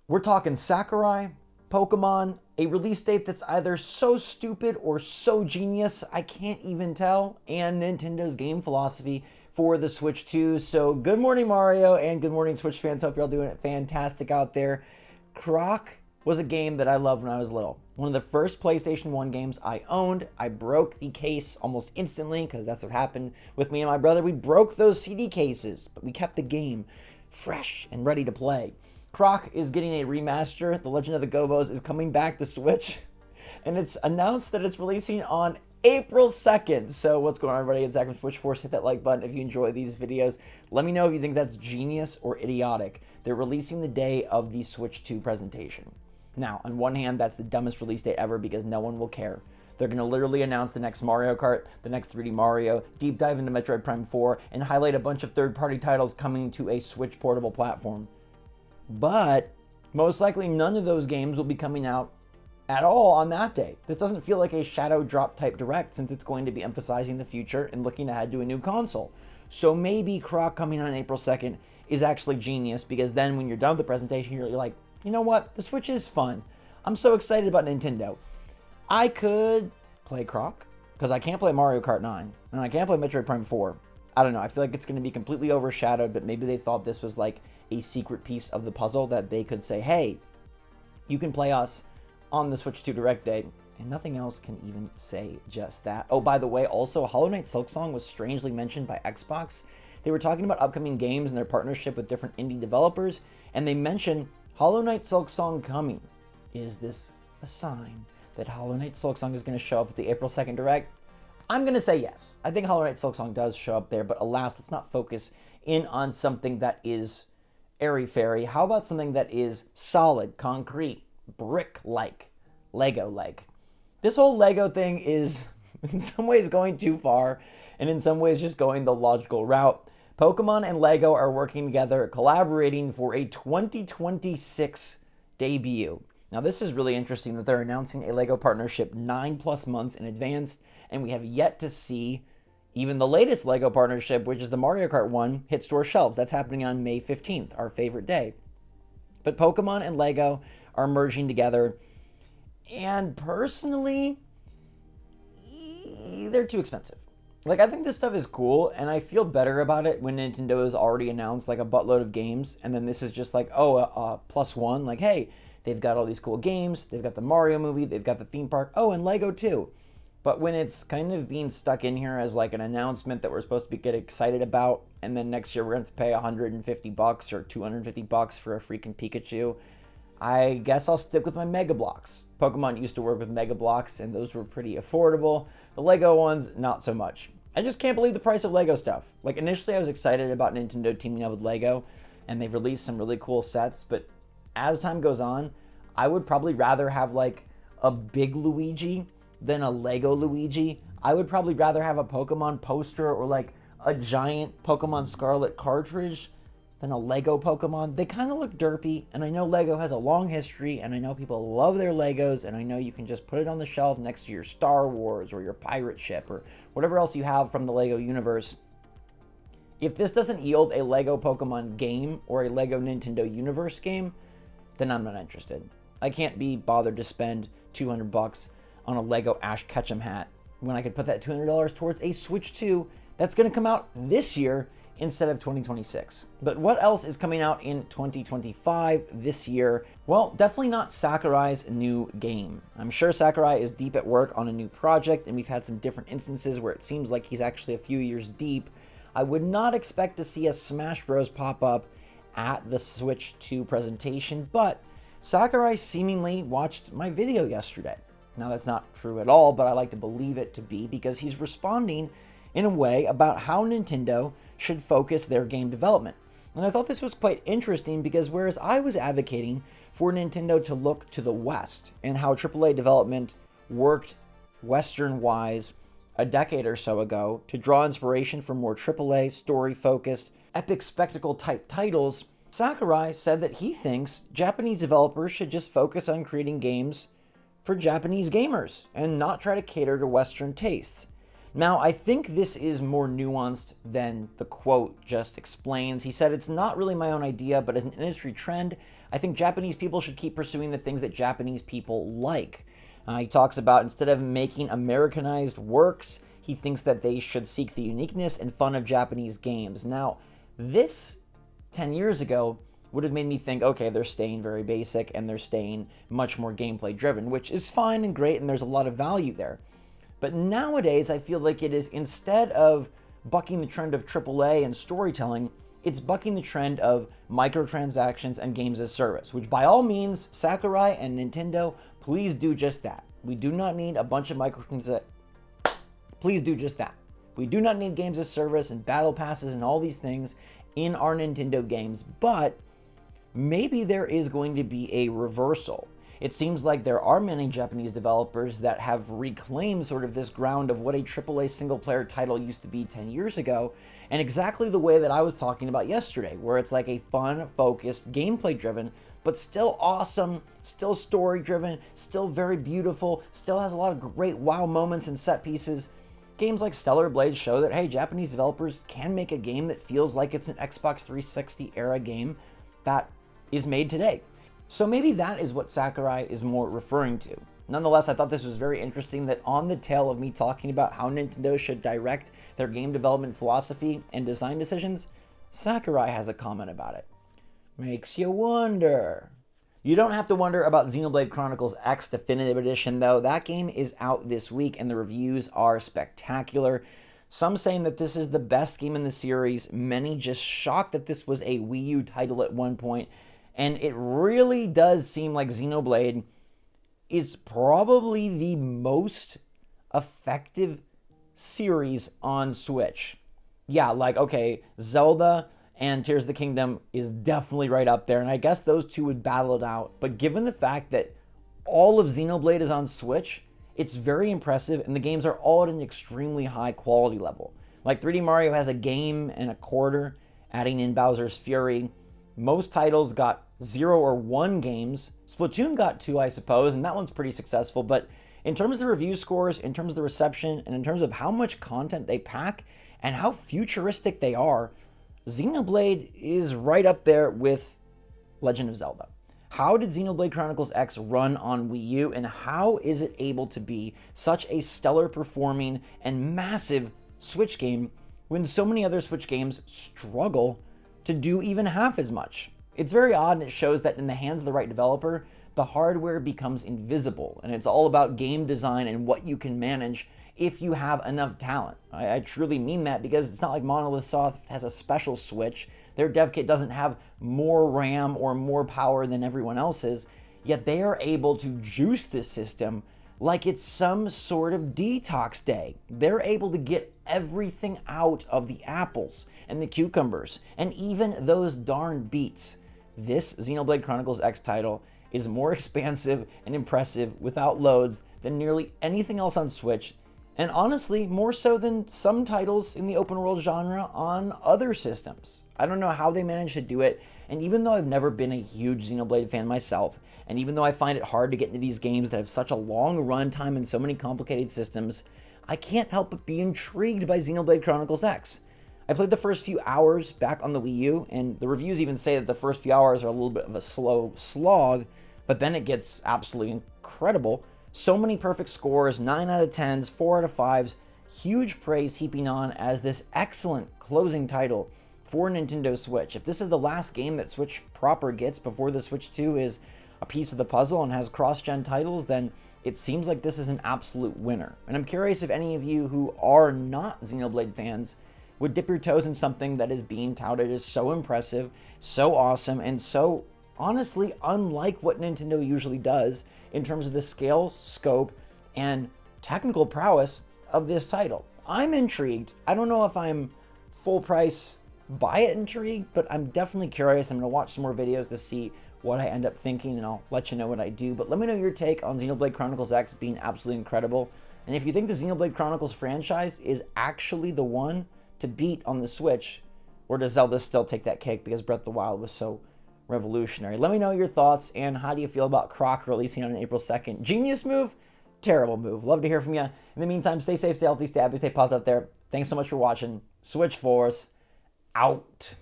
We're talking Sakurai, Pokemon, a release date that's either so stupid or so genius, I can't even tell, and Nintendo's game philosophy for the Switch 2. So good morning, Mario, and good morning, Switch fans. Hope you're all doing it fantastic out there. Croc was a game that I loved when I was little. One of the first PlayStation 1 games I owned. I broke the case almost instantly because that's what happened with me and my brother. We broke those CD cases, but we kept the game fresh and ready to play. Croc is getting a remaster. The Legend of the Gobos is coming back to Switch, and it's announced that it's releasing on April 2nd. So what's going on, everybody? It's Zach from SwitchForce. Hit that like button if you enjoy these videos. Let me know if you think that's genius or idiotic. They're releasing the day of the Switch 2 presentation. Now, on one hand, that's the dumbest release date ever because no one will care. They're going to literally announce the next Mario Kart, the next 3D Mario, deep dive into Metroid Prime 4, and highlight a bunch of third-party titles coming to a Switch portable platform. But most likely none of those games will be coming out at all on that day. This doesn't feel like a shadow drop type direct since it's going to be emphasizing the future and looking ahead to a new console. So maybe Croc coming on April 2nd is actually genius because then when you're done with the presentation, you're like, you know what? The Switch is fun. I'm so excited about Nintendo. I could play Croc because I can't play Mario Kart 9 and I can't play Metroid Prime 4. I don't know. I feel like it's going to be completely overshadowed, but maybe they thought this was like a secret piece of the puzzle that they could say, hey, you can play us on the Switch 2 Direct Day, and nothing else can even say just that. Oh, by the way, also, Hollow Knight Silksong was strangely mentioned by Xbox. They were talking about upcoming games and their partnership with different indie developers, and they mentioned Hollow Knight Silksong coming. Is this a sign that Hollow Knight Silksong is going to show up at the April 2nd Direct? I'm going to say yes. I think Hollow Knight Silksong does show up there, but alas, let's not focus in on something that is airy-fairy. How about something that is solid, concrete, brick-like, Lego-like? This whole Lego thing is in some ways going too far, and in some ways just going the logical route. Pokemon and Lego are working together, collaborating for a 2026 debut. Now, this is really interesting that they're announcing a Lego partnership 9+ months in advance, and we have yet to see even the latest Lego partnership, which is the Mario Kart one, hit store shelves. That's happening on May 15th, our favorite day. But Pokemon and Lego are merging together, and personally, they're too expensive. Like, I think this stuff is cool, and I feel better about it when Nintendo has already announced, like, a buttload of games, and then this is just like, oh, plus one. Like, hey, they've got all these cool games, they've got the Mario movie, they've got the theme park, oh, and Lego too. But when it's kind of being stuck in here as like an announcement that we're supposed to get excited about, and then next year we're going to have to pay $150 or $250 for a freaking Pikachu, I guess I'll stick with my Mega Bloks. Pokemon used to work with Mega Bloks, and those were pretty affordable. The Lego ones, not so much. I just can't believe the price of Lego stuff. Like, initially I was excited about Nintendo teaming up with Lego, and they've released some really cool sets, but as time goes on, I would probably rather have like a big Luigi than a Lego Luigi. I would probably rather have a Pokemon poster or like a giant Pokemon Scarlet cartridge than a Lego Pokemon. They kind of look derpy, and I know Lego has a long history, and I know people love their Legos, and I know you can just put it on the shelf next to your Star Wars or your pirate ship or whatever else you have from the Lego universe. If this doesn't yield a Lego Pokemon game or a Lego Nintendo Universe game, then I'm not interested. I can't be bothered to spend $200 on a Lego Ash Ketchum hat when I could put that $200 towards a Switch 2 that's going to come out this year instead of 2026. But what else is coming out in 2025 this year? Well, definitely not Sakurai's new game. I'm sure Sakurai is deep at work on a new project, and we've had some different instances where it seems like he's actually a few years deep. I would not expect to see a Smash Bros. Pop up at the Switch 2 presentation, but Sakurai seemingly watched my video yesterday. Now, that's not true at all, but I like to believe it to be because he's responding in a way about how Nintendo should focus their game development. And I thought this was quite interesting because whereas I was advocating for Nintendo to look to the West and how AAA development worked Western-wise a decade or so ago to draw inspiration from more AAA, story-focused, epic spectacle-type titles, Sakurai said that he thinks Japanese developers should just focus on creating games for Japanese gamers and not try to cater to Western tastes. Now, I think this is more nuanced than the quote just explains. He said, "It's not really my own idea, but as an industry trend, I think Japanese people should keep pursuing the things that Japanese people like." He talks about instead of making Americanized works, he thinks that they should seek the uniqueness and fun of Japanese games. Now, this 10 years ago would have made me think, okay, they're staying very basic and they're staying much more gameplay driven, which is fine and great, and there's a lot of value there. But nowadays, I feel like it is, instead of bucking the trend of AAA and storytelling, it's bucking the trend of microtransactions and games as service, which by all means, Sakurai and Nintendo, please do just that. We do not need a bunch of microtransactions. Please do just that. We do not need games as service and battle passes and all these things in our Nintendo games, but maybe there is going to be a reversal. It seems like there are many Japanese developers that have reclaimed sort of this ground of what a AAA single-player title used to be 10 years ago, and exactly the way that I was talking about yesterday, where it's like a fun, focused, gameplay-driven, but still awesome, still story-driven, still very beautiful, still has a lot of great wow moments and set pieces. Games like Stellar Blade show that, hey, Japanese developers can make a game that feels like it's an Xbox 360 era game that is made today. So maybe that is what Sakurai is more referring to. Nonetheless, I thought this was very interesting that on the tail of me talking about how Nintendo should direct their game development philosophy and design decisions, Sakurai has a comment about it. Makes you wonder. You don't have to wonder about Xenoblade Chronicles X Definitive Edition, though. That game is out this week and the reviews are spectacular. Some saying that this is the best game in the series, many just shocked that this was a Wii U title at one point. And it really does seem like Xenoblade is probably the most effective series on Switch. Yeah, like, okay, Zelda and Tears of the Kingdom is definitely right up there, and I guess those two would battle it out. But given the fact that all of Xenoblade is on Switch, it's very impressive, and the games are all at an extremely high quality level. Like 3D Mario has a game and a quarter, adding in Bowser's Fury. Most titles got 0 or 1 games. Splatoon got 2, I suppose, and that one's pretty successful. But in terms of the review scores, in terms of the reception, and in terms of how much content they pack and how futuristic they are, Xenoblade is right up there with Legend of Zelda. How did Xenoblade Chronicles X run on Wii U, and how is it able to be such a stellar performing and massive Switch game when so many other Switch games struggle to do even half as much? It's very odd, and it shows that in the hands of the right developer, the hardware becomes invisible, and it's all about game design and what you can manage if you have enough talent. I truly mean that, because it's not like Monolith Soft has a special Switch. Their dev kit doesn't have more RAM or more power than everyone else's, yet they are able to juice this system like it's some sort of detox day. They're able to get everything out of the apples and the cucumbers and even those darn beets. This Xenoblade Chronicles X title is more expansive and impressive without loads than nearly anything else on Switch, and honestly, more so than some titles in the open world genre on other systems. I don't know how they managed to do it, and even though I've never been a huge Xenoblade fan myself, and even though I find it hard to get into these games that have such a long runtime and so many complicated systems, I can't help but be intrigued by Xenoblade Chronicles X. I played the first few hours back on the Wii U, and the reviews even say that the first few hours are a little bit of a slow slog, but then it gets absolutely incredible. So many perfect scores, 9 out of 10s, 4 out of 5s, huge praise heaping on as this excellent closing title for Nintendo Switch. If this is the last game that Switch proper gets before the Switch 2 is a piece of the puzzle and has cross-gen titles, then it seems like this is an absolute winner. And I'm curious if any of you who are not Xenoblade fans would dip your toes in something that is being touted as so impressive, so awesome, and so honestly unlike what Nintendo usually does in terms of the scale, scope, and technical prowess of this title. I'm intrigued. I don't know if I'm full price buy it intrigued, but I'm definitely curious. I'm going to watch some more videos to see what I end up thinking, and I'll let you know what I do. But let me know your take on Xenoblade Chronicles X being absolutely incredible, and if you think the Xenoblade Chronicles franchise is actually the one to beat on the Switch, or does Zelda still take that cake because Breath of the Wild was so revolutionary? Let me know your thoughts, and how do you feel about Croc releasing on April 2nd? Genius move? Terrible move. Love to hear from you. In the meantime, stay safe, stay healthy, stay happy, stay positive out there. Thanks so much for watching. SwitchForce out.